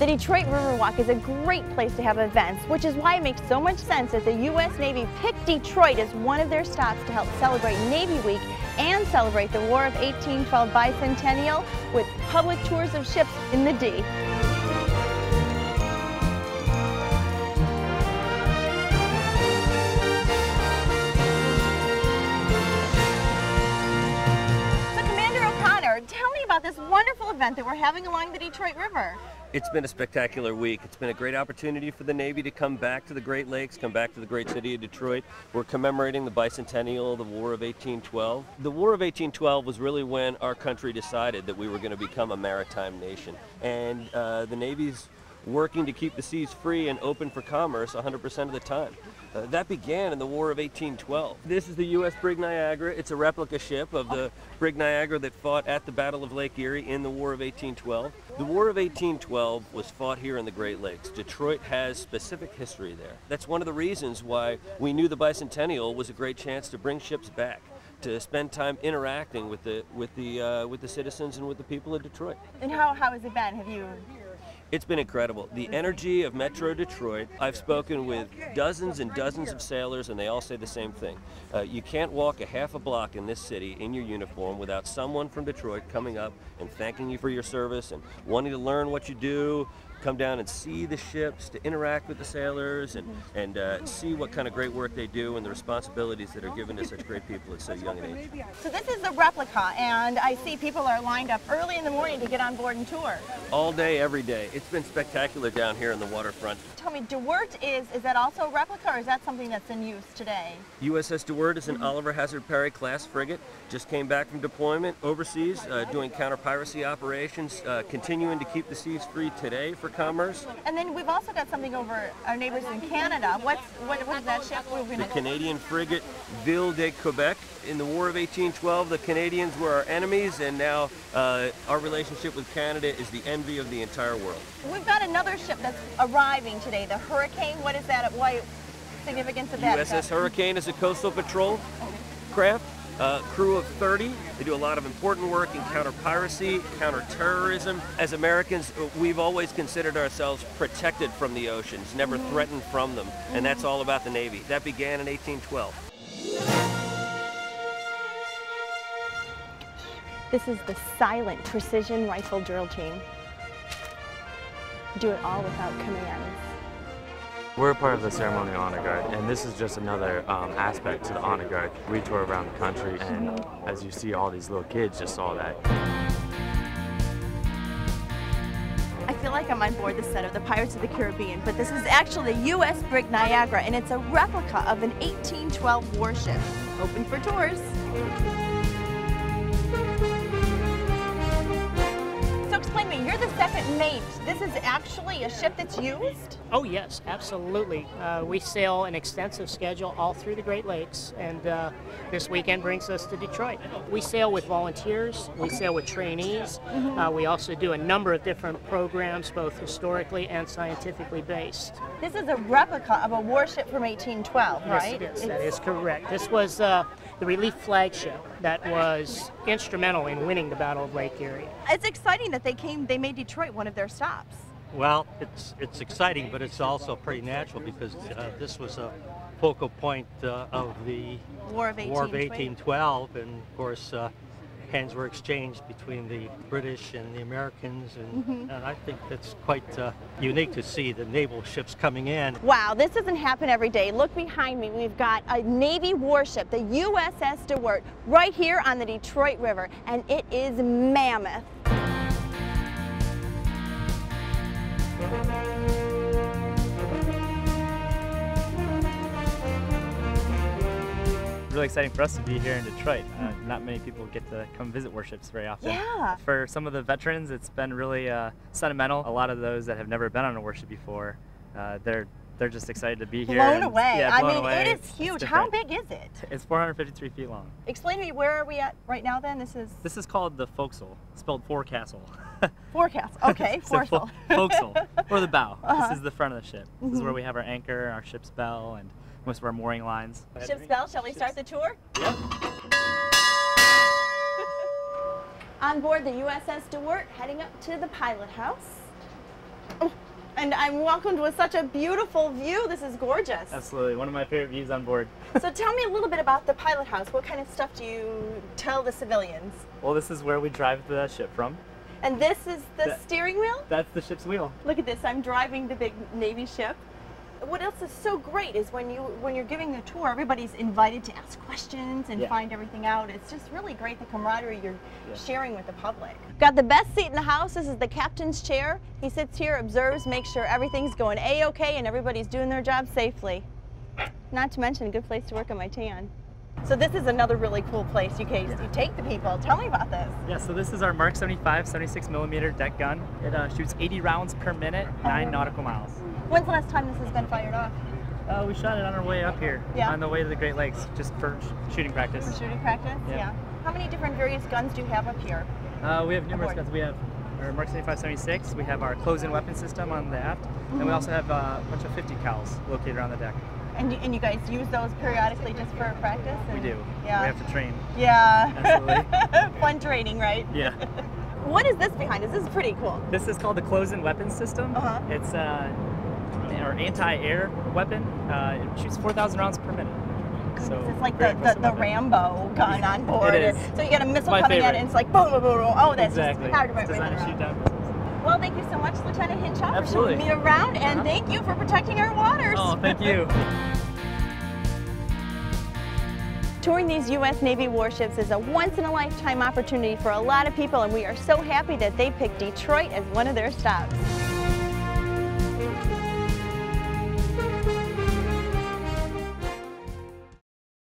Detroit Riverwalk is a great place to have events, which is why it makes so much sense that the U.S. Navy picked Detroit as one of their stops to help celebrate Navy Week and celebrate the War of 1812 Bicentennial with public tours of ships in the D. Tell me about this wonderful event that we're having along the Detroit River. It's been a spectacular week. It's been a great opportunity for the Navy to come back to the Great Lakes, come back to the great city of Detroit. We're commemorating the Bicentennial of the War of 1812. The War of 1812 was really when our country decided that we were going to become a maritime nation. And the Navy's working to keep the seas free and open for commerce 100% of the time. That began in the War of 1812. This is the U.S. Brig Niagara. It's a replica ship of the Brig Niagara that fought at the Battle of Lake Erie in the War of 1812. The War of 1812 was fought here in the Great Lakes. Detroit has specific history there. That's one of the reasons why we knew the Bicentennial was a great chance to bring ships back, to spend time interacting with the citizens and with the people of Detroit. And how has it been? It's been incredible. The energy of Metro Detroit, I've spoken with dozens and dozens of sailors and they all say the same thing. You can't walk a half a block in this city in your uniform without someone from Detroit coming up and thanking you for your service and wanting to learn what you do, come down and see the ships, to interact with the sailors and see what kind of great work they do and the responsibilities that are given to such great people at so young an age. So this is a replica, and I see people are lined up early in the morning to get on board and tour. All day, every day. It's been spectacular down here in the waterfront. Tell me, DeWert is that also a replica, or is that something that's in use today? USS DeWert is an Oliver Hazard Perry class frigate. Just came back from deployment overseas, doing counter-piracy operations, continuing to keep the seas free today for commerce. And then we've also got something over our neighbors in Canada. What is that ship? The Canadian frigate Ville de Quebec. In the War of 1812, the Canadians were our enemies, and now our relationship with Canada is the envy of the entire world. We've got another ship that's arriving today, the Hurricane. What is that? What significance of that? USS Hurricane is a coastal patrol craft. Crew of 30. They do a lot of important work in counter-piracy, counter-terrorism. As Americans, we've always considered ourselves protected from the oceans, never threatened from them, and that's all about the Navy. That began in 1812. This is the silent precision rifle drill team. Do it all without commands. We're a part of the Ceremonial Honor Guard, and this is just another aspect to the Honor Guard. We tour around the country, and as you see, all these little kids just saw that. I feel like I'm on board the set of the Pirates of the Caribbean, but this is actually the U.S. Brig Niagara, and it's a replica of an 1812 warship. Open for tours. So explain to me, you're the second mate. This is actually a ship that's used? Oh yes, absolutely. We sail an extensive schedule all through the Great Lakes, and this weekend brings us to Detroit. We sail with volunteers, we sail with trainees, we also do a number of different programs, both historically and scientifically based. This is a replica of a warship from 1812, right? Yes, that is correct. This was the relief flagship that was instrumental in winning the Battle of Lake Erie. It's exciting that they made Detroit one of their stops. Well, it's exciting, but it's also pretty natural because this was a focal point of the War of 1812, and of course hands were exchanged between the British and the Americans, and I think that's quite unique to see the naval ships coming in. Wow, this doesn't happen every day. Look behind me, we've got a Navy warship, the USS DeWert, right here on the Detroit River, and it is mammoth. Really exciting for us to be here in Detroit. Not many people get to come visit warships very often. Yeah. For some of the veterans, it's been really sentimental. A lot of those that have never been on a warship before, they're just excited to be here. Blown away. Yeah, blown I mean, away. it is huge. How big is it? It's 453 feet long. Explain to me, where are we at right now then? This is called the forecastle, spelled forecastle. Forecastle, okay, forecastle. Forecastle, or the bow. This is the front of the ship. This is where we have our anchor, our ship's bell, and most of our mooring lines. Ship's bell, shall we start the tour? Yep. On board the USS DeWert, heading up to the pilot house. And I'm welcomed with such a beautiful view. This is gorgeous. Absolutely, one of my favorite views on board. So tell me a little bit about the pilot house. What kind of stuff do you tell the civilians? Well, this is where we drive the ship from. And this is the steering wheel? That's the ship's wheel. Look at this, I'm driving the big Navy ship. What else is so great is when you're giving the tour, everybody's invited to ask questions and find everything out. It's just really great, the camaraderie you're sharing with the public. Got the best seat in the house. This is the captain's chair. He sits here, observes, makes sure everything's going A-okay and everybody's doing their job safely. Not to mention a good place to work on my tan. So this is another really cool place you take the people. Tell me about this. Yeah, so this is our Mark 75 76mm deck gun. It shoots 80 rounds per minute, 9 nautical miles. When's the last time this has been fired off? We shot it on our way up here, on the way to the Great Lakes, just for shooting practice. For shooting practice? Yeah. How many different various guns do you have up here? We have numerous guns. We have our Mark 75 76, we have our close-in weapon system on the aft, and we also have a bunch of 50 cals located around the deck. And you guys use those periodically just for practice? We do. Yeah. We have to train. Yeah. Absolutely. Fun training, right? Yeah. What is this behind us? This is pretty cool. This is called the close-in weapon system. It's our anti-air weapon. It shoots 4,000 rounds per minute. So it's like the Rambo gun on board. It is. So you get a missile My coming in favorite. and it's like boom, boom, boom, boom. Oh, that's exactly. just hard to It's designed to shoot down missiles. Well, thank you so much, Lieutenant Hinshaw, Absolutely. for showing me around, and thank you for protecting our waters. Oh, thank you. Touring these U.S. Navy warships is a once-in-a-lifetime opportunity for a lot of people, and we are so happy that they picked Detroit as one of their stops.